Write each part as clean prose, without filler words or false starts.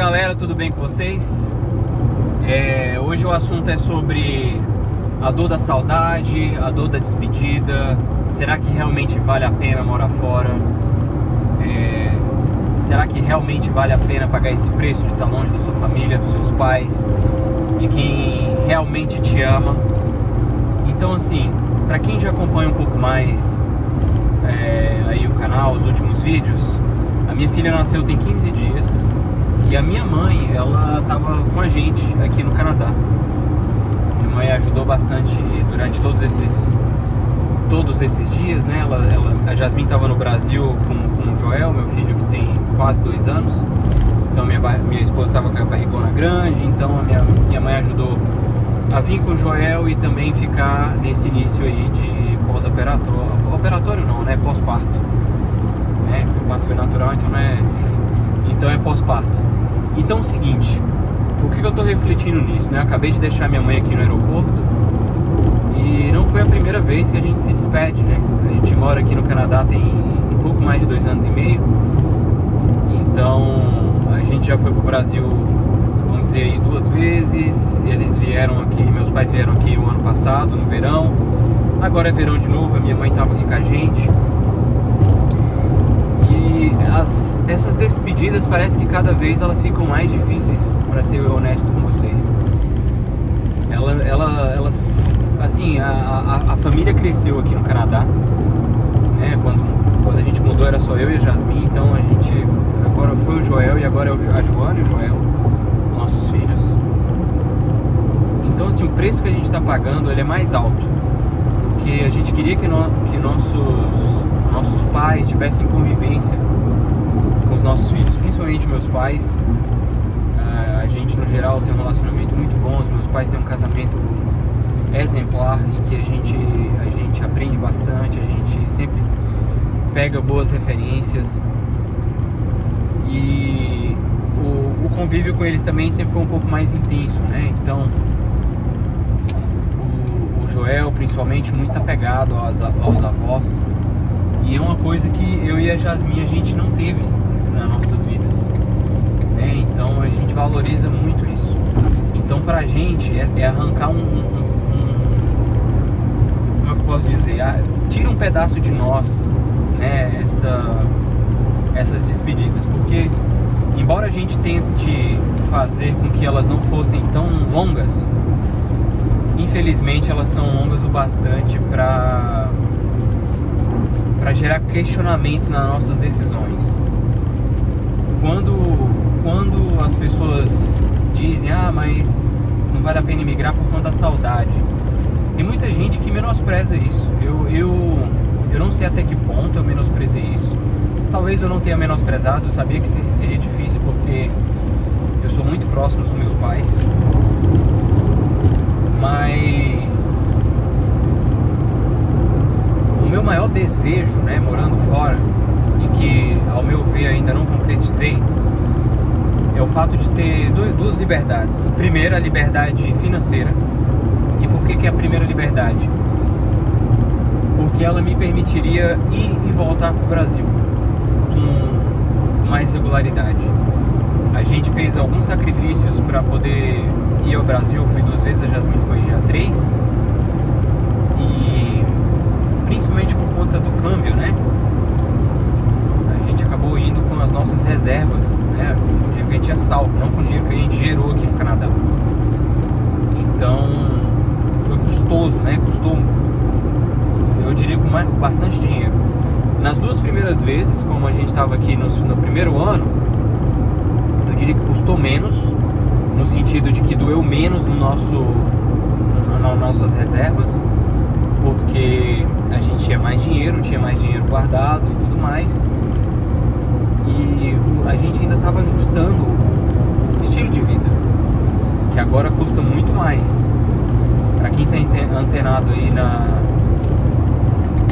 galera, tudo bem com vocês? Hoje o assunto é sobre a dor da saudade, a dor da despedida. Será que realmente vale a pena morar fora? Será que realmente vale a pena pagar esse preço de estar longe da sua família, dos seus pais, de quem realmente te ama? Então, assim, para quem já acompanha um pouco mais aí o canal, os últimos vídeos, a minha filha nasceu tem 15 dias e a minha mãe, ela estava com a gente aqui no Canadá. Minha mãe ajudou bastante durante todos esses dias, né? A Jasmine estava no Brasil com o Joel, meu filho, que tem quase 2 anos. Então minha esposa estava com a barrigona grande, então a minha mãe ajudou a vir com o Joel e também ficar nesse início aí de pós-operatório não, né? Pós-parto. O parto foi natural, então é pós-parto. Então é o seguinte, por que eu tô refletindo nisso, né? Eu acabei de deixar minha mãe aqui no aeroporto e não foi a primeira vez que a gente se despede, né? A gente mora aqui no Canadá tem um pouco mais de 2 anos e meio. Então a gente já foi pro Brasil, vamos dizer aí, 2 vezes. Eles vieram aqui, meus pais vieram aqui o ano passado, no verão. Agora é verão de novo, a minha mãe tava aqui com a gente. E essas despedidas parece que cada vez elas ficam mais difíceis, para ser honesto com vocês. Elas assim, a família cresceu aqui no Canadá, né? Quando a gente mudou era só eu e a Jasmine, então a gente agora foi o Joel e agora é a Joana e o Joel, nossos filhos. Então assim, o preço que a gente está pagando ele é mais alto, porque a gente queria que nossos pais tivessem convivência com os nossos filhos, principalmente meus pais. A gente no geral tem um relacionamento muito bom, os meus pais têm um casamento exemplar em que a gente aprende bastante, a gente sempre pega boas referências e o convívio com eles também sempre foi um pouco mais intenso, né? Então o Joel principalmente muito apegado aos avós. E é uma coisa que eu e a Jasmine a gente não teve nas nossas vidas, né? Então a gente valoriza muito isso. Então pra gente é arrancar como é que eu posso dizer? Tira um pedaço de nós, né? Essas despedidas, porque embora a gente tente fazer com que elas não fossem tão longas, infelizmente elas são longas o bastante para gerar questionamentos nas nossas decisões. Quando as pessoas dizem, mas não vale a pena emigrar por conta da saudade, tem muita gente que menospreza isso. Eu não sei até que ponto eu menosprezei isso. Talvez eu não tenha menosprezado, eu sabia que seria difícil porque eu sou muito próximo dos meus pais, mas o meu maior desejo, né, morando fora, e que ao meu ver ainda não concretizei, é o fato de ter duas liberdades. Primeiro, a liberdade financeira. E por que é a primeira liberdade? Porque ela me permitiria ir e voltar para o Brasil com mais regularidade. A gente fez alguns sacrifícios para poder ir ao Brasil. Eu fui 2 vezes, a Jasmine foi já 3. E principalmente por conta do câmbio, né? A gente acabou indo com as nossas reservas, né? Com o dinheiro que a gente tinha salvo, não com o dinheiro que a gente gerou aqui no Canadá. Então foi custoso, né? Custou, eu diria, com bastante dinheiro. Nas 2 primeiras vezes, como a gente estava aqui no primeiro ano, eu diria que custou menos, no sentido de que doeu menos nas nossas reservas, porque a gente tinha mais dinheiro guardado e tudo mais, e a gente ainda estava ajustando o estilo de vida, que agora custa muito mais. Para quem está antenado aí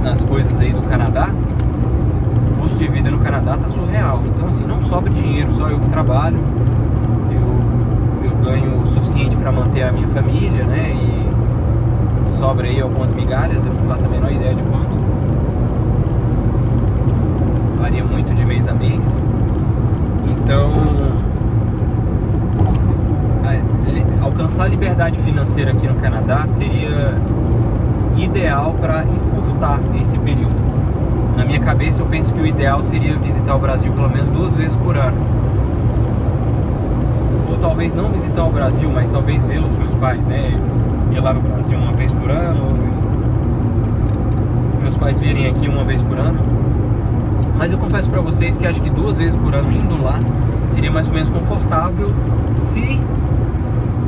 nas coisas aí do Canadá, o custo de vida no Canadá tá surreal. Então assim, não sobra dinheiro, só eu que trabalho, eu ganho o suficiente para manter a minha família, né? E sobra aí algumas migalhas, eu não faço a menor ideia de quanto. Varia muito de mês a mês. Então alcançar a liberdade financeira aqui no Canadá seria ideal para encurtar esse período. Na minha cabeça eu penso que o ideal seria visitar o Brasil pelo menos 2 vezes por ano. Ou talvez não visitar o Brasil, mas talvez ver os meus pais, né? Ir lá no Brasil 1 vez por ano, meus pais virem aqui 1 vez por ano. Mas eu confesso para vocês que acho que 2 vezes por ano indo lá seria mais ou menos confortável, se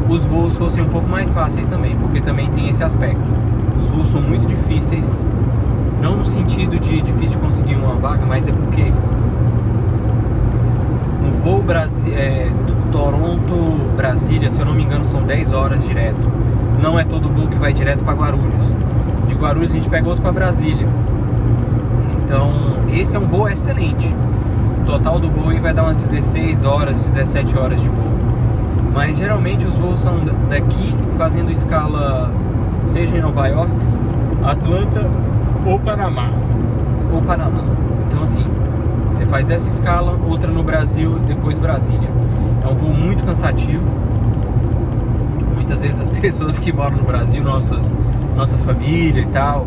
os voos fossem um pouco mais fáceis também, porque também tem esse aspecto. Os voos são muito difíceis, não no sentido de difícil de conseguir uma vaga, mas é porque o voo Toronto-Brasília, se eu não me engano, são 10 horas direto. Não é todo voo que vai direto para Guarulhos. De Guarulhos a gente pega outro para Brasília. Então, esse é um voo excelente. O total do voo aí vai dar umas 16 horas, 17 horas de voo. Mas geralmente os voos são daqui, fazendo escala seja em Nova York, Atlanta ou Panamá. Então assim, você faz essa escala, outra no Brasil, depois Brasília. É um voo muito cansativo. Muitas vezes as pessoas que moram no Brasil, nossa família e tal,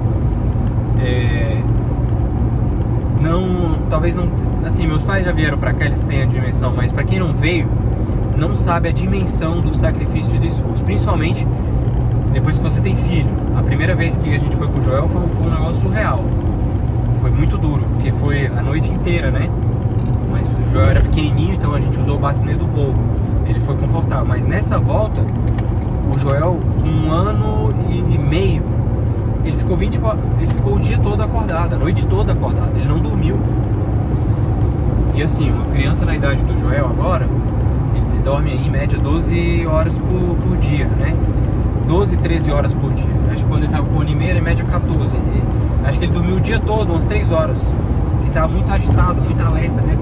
talvez não, assim, meus pais já vieram pra cá, eles têm a dimensão, mas pra quem não veio, não sabe a dimensão do sacrifício e do esforço, principalmente depois que você tem filho. A primeira vez que a gente foi com o Joel foi um negócio surreal. Foi muito duro, porque foi a noite inteira, né? Mas o Joel era pequenininho, então a gente usou o bacinê do voo. Ele foi confortável. Mas nessa volta, o Joel, com 1 ano e meio, ele ficou o dia todo acordado, a noite toda acordado. Ele não dormiu. E assim, uma criança na idade do Joel agora, ele dorme aí em média 12 horas por dia, né? 12, 13 horas por dia. Acho que quando ele estava com o ano e meio, em média 14. Acho que ele dormiu o dia todo, umas 3 horas. Ele estava muito agitado, muito alerta, né?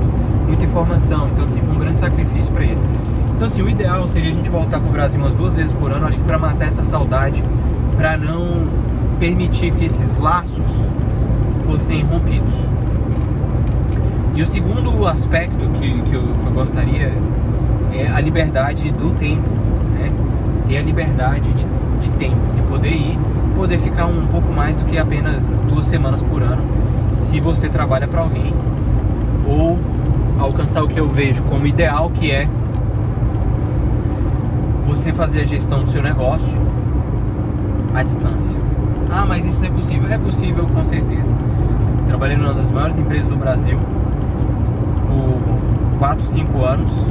Muita informação. Então, assim, foi um grande sacrifício para ele. Então, assim, o ideal seria a gente voltar para o Brasil umas 2 vezes por ano. Acho que para matar essa saudade, para não permitir que esses laços fossem rompidos. E o segundo aspecto que eu gostaria é a liberdade do tempo, né? Ter a liberdade de tempo, de poder ir, poder ficar um pouco mais do que apenas 2 semanas por ano, se você trabalha para alguém, ou alcançar o que eu vejo como ideal, que é você fazer a gestão do seu negócio à distância. Ah, mas isso não é possível. É possível, com certeza. Trabalhei numa das maiores empresas do Brasil por 4, 5 anos.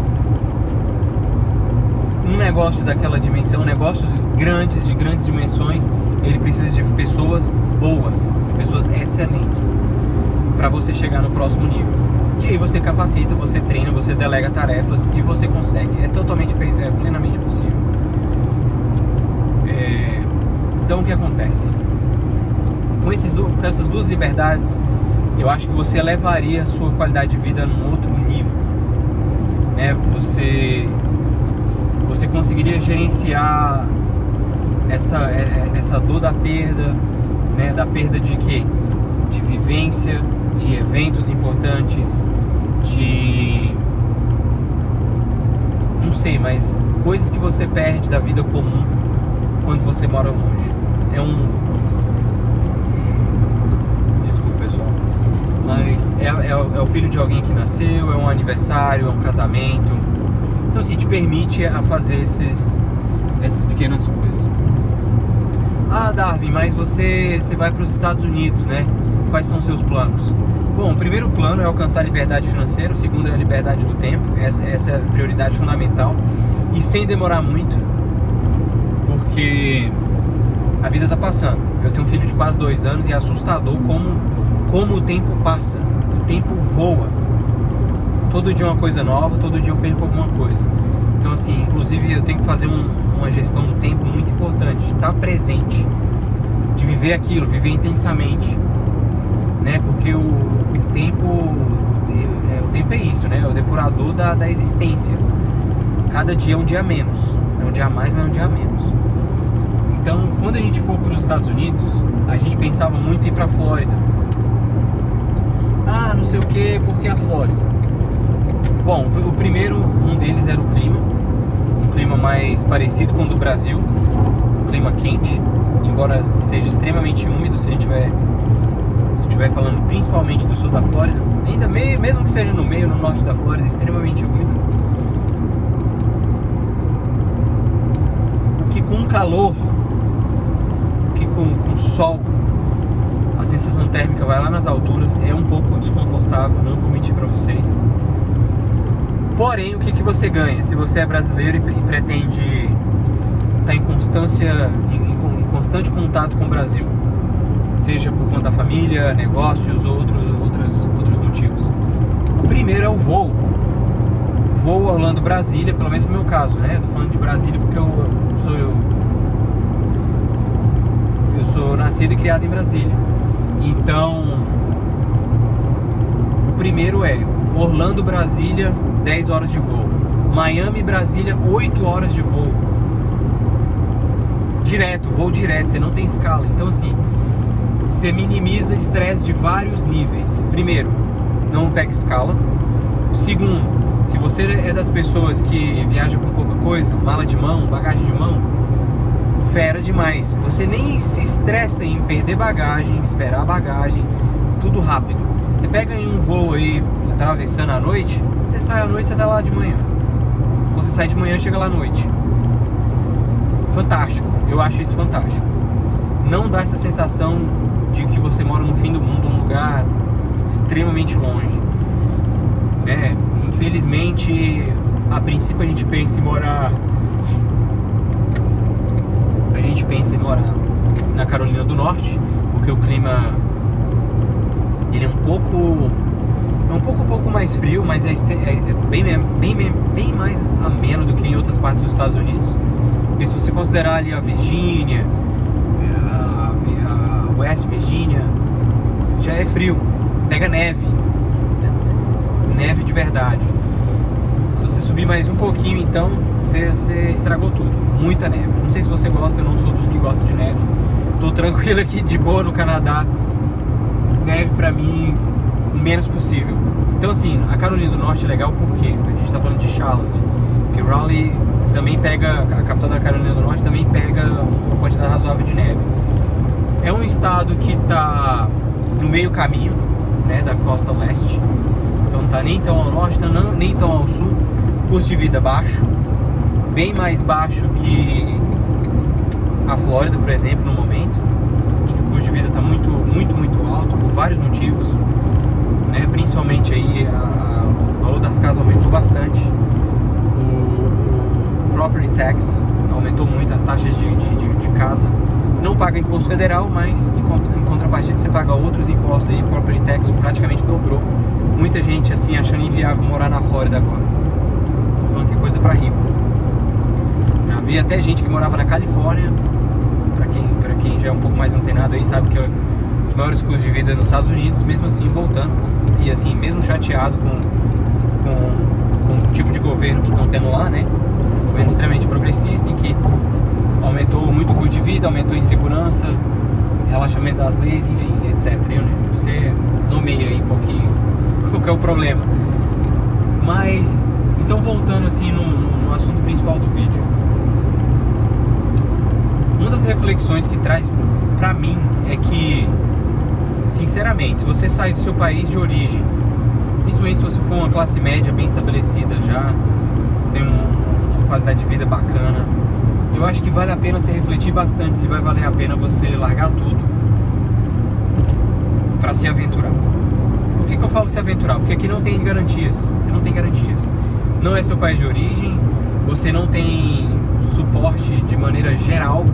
Um negócio daquela dimensão, negócios grandes, de grandes dimensões, ele precisa de pessoas boas, de pessoas excelentes, para você chegar no próximo nível. E aí você capacita, você treina, você delega tarefas e você consegue. É plenamente possível. Então o que acontece? Com essas 2 liberdades, eu acho que você elevaria a sua qualidade de vida num outro nível, né? Você conseguiria gerenciar essa dor da perda, né? Da perda de quê? De vivência, de eventos importantes, não sei, mas coisas que você perde da vida comum quando você mora longe. Desculpa, pessoal, mas é o filho de alguém que nasceu, é um aniversário, é um casamento. Então assim, te permite a fazer essas pequenas coisas. Ah, Darwin, mas você vai para os Estados Unidos, né? Quais são os seus planos? Bom, o primeiro plano é alcançar a liberdade financeira, o segundo é a liberdade do tempo. Essa é a prioridade fundamental. E sem demorar muito, porque a vida está passando. Eu tenho um filho de quase 2 anos e é assustador como o tempo passa. O tempo voa. Todo dia uma coisa nova, todo dia eu perco alguma coisa. Então assim, inclusive eu tenho que fazer uma gestão do tempo muito importante, de estar presente, de viver aquilo, viver intensamente, né? Porque o tempo é isso, né? É o depurador da existência. Cada dia é um dia a menos, é um dia a mais, mas é um dia a menos. Então, quando a gente for para os Estados Unidos, a gente pensava muito em ir para a Flórida. Ah, não sei o que, porque a Flórida. Bom, o primeiro, um deles era o clima. Um clima mais parecido com o do Brasil, um clima quente, embora seja extremamente úmido, se a gente estiver falando principalmente do sul da Flórida, ainda mesmo que seja no meio, no norte da Flórida, extremamente úmido. O que com calor, o que com sol, a sensação térmica vai lá nas alturas, é um pouco desconfortável, não vou mentir para vocês. Porém, o que você ganha? Se você é brasileiro e pretende estar em constante contato com o Brasil, seja por conta da família, negócios ou outros motivos. O primeiro é o voo. Voo Orlando-Brasília, pelo menos no meu caso, né? Eu tô falando de Brasília porque eu sou nascido e criado em Brasília. Então, o primeiro é Orlando-Brasília, 10 horas de voo. Miami-Brasília, 8 horas de voo. Voo direto, você não tem escala. Então assim, você minimiza estresse de vários níveis. Primeiro, não pega escala. Segundo, se você é das pessoas que viaja com pouca coisa, mala de mão, bagagem de mão, fera demais. Você nem se estressa em perder bagagem, esperar bagagem, tudo rápido. Você pega em um voo aí, atravessando à noite, você sai à noite, você tá lá de manhã. Ou você sai de manhã e chega lá à noite. Fantástico, eu acho isso fantástico. Não dá essa sensação de que você mora no fim do mundo, um lugar extremamente longe, né? Infelizmente, a princípio a gente pensa em morar na Carolina do Norte, porque o clima ele é um pouco mais frio, mas é bem mais ameno do que em outras partes dos Estados Unidos. Porque se você considerar ali a Virgínia, a West Virginia, já é frio, pega neve de verdade. Se você subir mais um pouquinho, então você estragou tudo, muita neve. Não sei se você gosta, eu não sou dos que gostam de neve. Tô tranquilo aqui de boa no Canadá. Neve pra mim, o menos possível. Então assim, a Carolina do Norte é legal porque a gente tá falando de Charlotte, que Raleigh também pega, a capital da Carolina do Norte também pega uma quantidade razoável de neve. É um estado que tá no meio caminho, né, da costa leste. Então não tá nem tão ao norte, nem tão ao sul. Custo de vida baixo, bem mais baixo que a Flórida, por exemplo, no momento, em que o custo de vida está muito alto por vários motivos, né? Principalmente aí o valor das casas aumentou bastante, o property tax aumentou muito, as taxas de casa. Não paga imposto federal, mas em contrapartida você paga outros impostos aí, property tax praticamente dobrou. Muita gente assim achando inviável morar na Flórida agora. Tô falando que é coisa pra rico. Já vi até gente que morava na Califórnia. Pra quem já é um pouco mais antenado aí, sabe que os maiores custos de vida nos Estados Unidos, mesmo assim voltando, e assim, mesmo chateado com o tipo de governo que estão tendo lá, né? Um governo extremamente progressista, em que aumentou muito o custo de vida, aumentou a insegurança, relaxamento das leis, enfim, etc. Você nomeia aí qual que é o problema. Mas, então voltando assim no assunto principal do vídeo, uma das reflexões que traz pra mim é que, sinceramente, se você sair do seu país de origem, principalmente se você for uma classe média bem estabelecida já, você tem uma qualidade de vida bacana, eu acho que vale a pena você refletir bastante se vai valer a pena você largar tudo pra se aventurar. Por que eu falo se aventurar? Porque aqui não tem garantias. Você não tem garantias. Não é seu país de origem, você não tem suporte de maneira geral,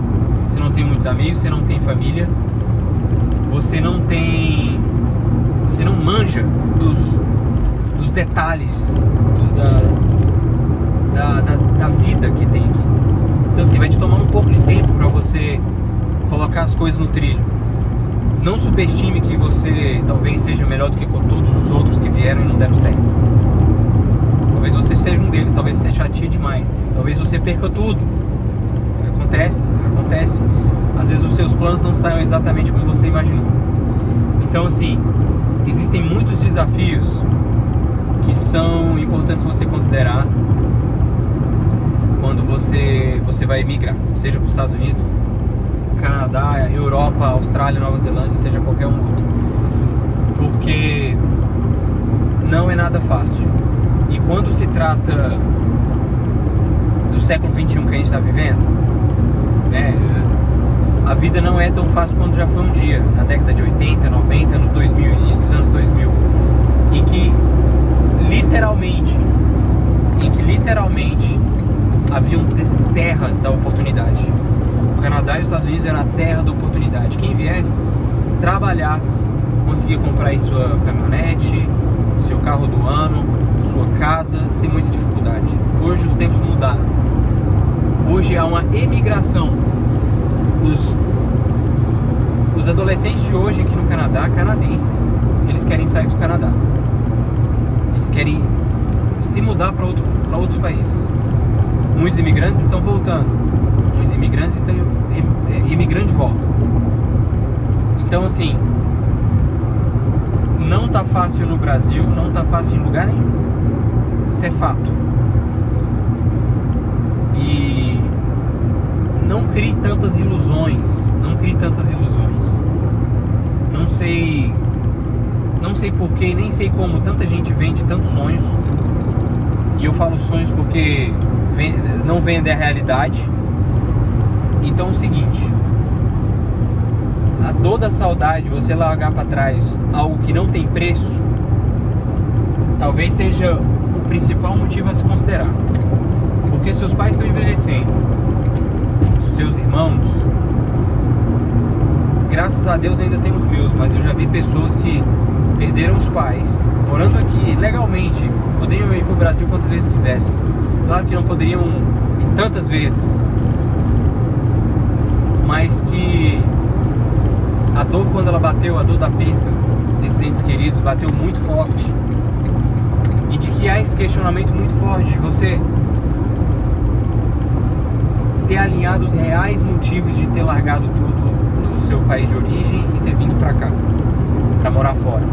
você não tem muitos amigos, você não tem família, você não manja dos detalhes da vida que tem aqui. Então assim, vai te tomar um pouco de tempo para você colocar as coisas no trilho. Não subestime que você talvez seja melhor do que todos os outros que vieram e não deram certo. Talvez você seja um deles, talvez você chateie demais, talvez você perca tudo. Acontece. Às vezes os seus planos não saem exatamente como você imaginou. Então assim, existem muitos desafios que são importantes você considerar quando você vai emigrar, seja para os Estados Unidos, Canadá, Europa, Austrália, Nova Zelândia, seja qualquer um outro, porque não é nada fácil. E quando se trata do século XXI que a gente está vivendo, né, a vida não é tão fácil quanto já foi um dia, na década de 80, 90, anos 2000, início dos anos 2000, em que literalmente haviam terras da oportunidade. O Canadá e os Estados Unidos eram a terra da oportunidade. Quem viesse, trabalhasse, conseguia comprar aí sua caminhonete, seu carro do ano, sua casa, sem muita dificuldade. Hoje os tempos mudaram. Hoje há uma emigração. Os adolescentes de hoje aqui no Canadá, canadenses, eles querem sair do Canadá. Eles querem se mudar para outros países. Muitos imigrantes estão voltando. Muitos imigrantes estão emigrando de volta. Então, assim, não tá fácil no Brasil, não tá fácil em lugar nenhum. Isso é fato. E não crie tantas ilusões. Não sei porquê, nem sei como tanta gente vende tantos sonhos. E eu falo sonhos porque não vendem a realidade. Então é o seguinte: a dor da saudade, você largar para trás algo que não tem preço, talvez seja o principal motivo a se considerar. Porque seus pais estão envelhecendo, seus irmãos, graças a Deus ainda tem os meus, mas eu já vi pessoas que perderam os pais, morando aqui legalmente, poderiam ir para o Brasil quantas vezes quisessem. Claro que não poderiam ir tantas vezes, mas que a dor, quando ela bateu, a dor da perda desses entes queridos, bateu muito forte. E de que há esse questionamento muito forte de você ter alinhado os reais motivos de ter largado tudo no seu país de origem e ter vindo pra cá, pra morar fora.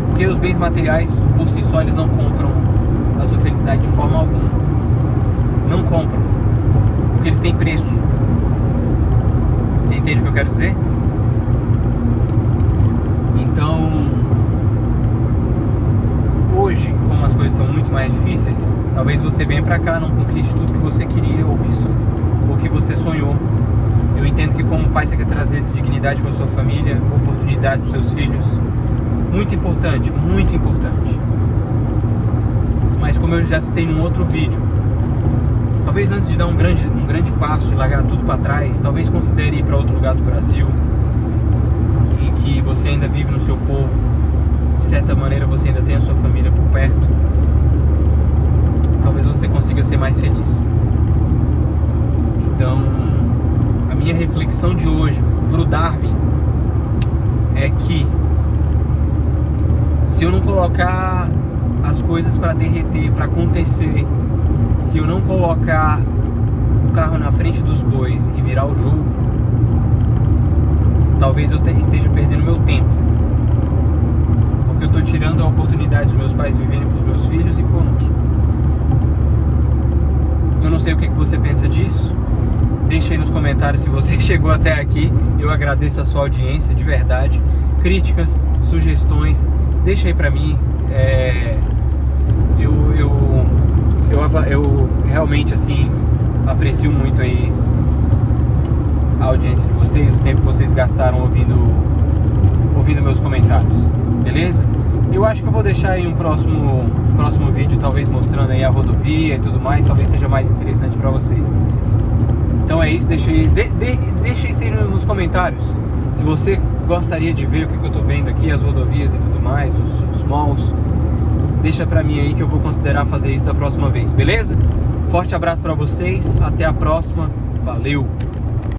Porque os bens materiais, por si só, eles não compram a sua felicidade de forma alguma. Não compram, porque eles têm preço. Você entende o que eu quero dizer? Então, hoje, como as coisas estão muito mais difíceis, talvez você venha pra cá, não conquiste tudo que você queria ou que você sonhou. Eu entendo que como pai você quer trazer dignidade para sua família, oportunidade para seus filhos. Muito importante, muito importante. Mas como eu já citei num outro vídeo, talvez antes de dar um grande passo e largar tudo para trás, talvez considere ir para outro lugar do Brasil, em que você ainda vive no seu povo, de certa maneira você ainda tem a sua família por perto. Talvez você consiga ser mais feliz. Então, a minha reflexão de hoje pro Darwin é que se eu não colocar as coisas para derreter, para acontecer, se eu não colocar o carro na frente dos bois e virar o jogo, talvez eu esteja perdendo meu tempo, porque eu estou tirando a oportunidade dos meus pais viverem com os meus filhos e conosco. Eu não sei o que você pensa disso. Deixa aí nos comentários se você chegou até aqui. Eu agradeço a sua audiência, de verdade. Críticas, sugestões, deixa aí pra mim. Eu realmente, assim, aprecio muito aí a audiência de vocês, o tempo que vocês gastaram ouvindo meus comentários, beleza? Eu acho que eu vou deixar aí um próximo vídeo, talvez mostrando aí a rodovia e tudo mais, talvez seja mais interessante pra vocês. Então é isso, deixa isso aí nos comentários. Se você gostaria de ver o que eu tô vendo aqui, as rodovias e tudo mais, os malls, deixa pra mim aí que eu vou considerar fazer isso da próxima vez, beleza? Forte abraço pra vocês, até a próxima, valeu!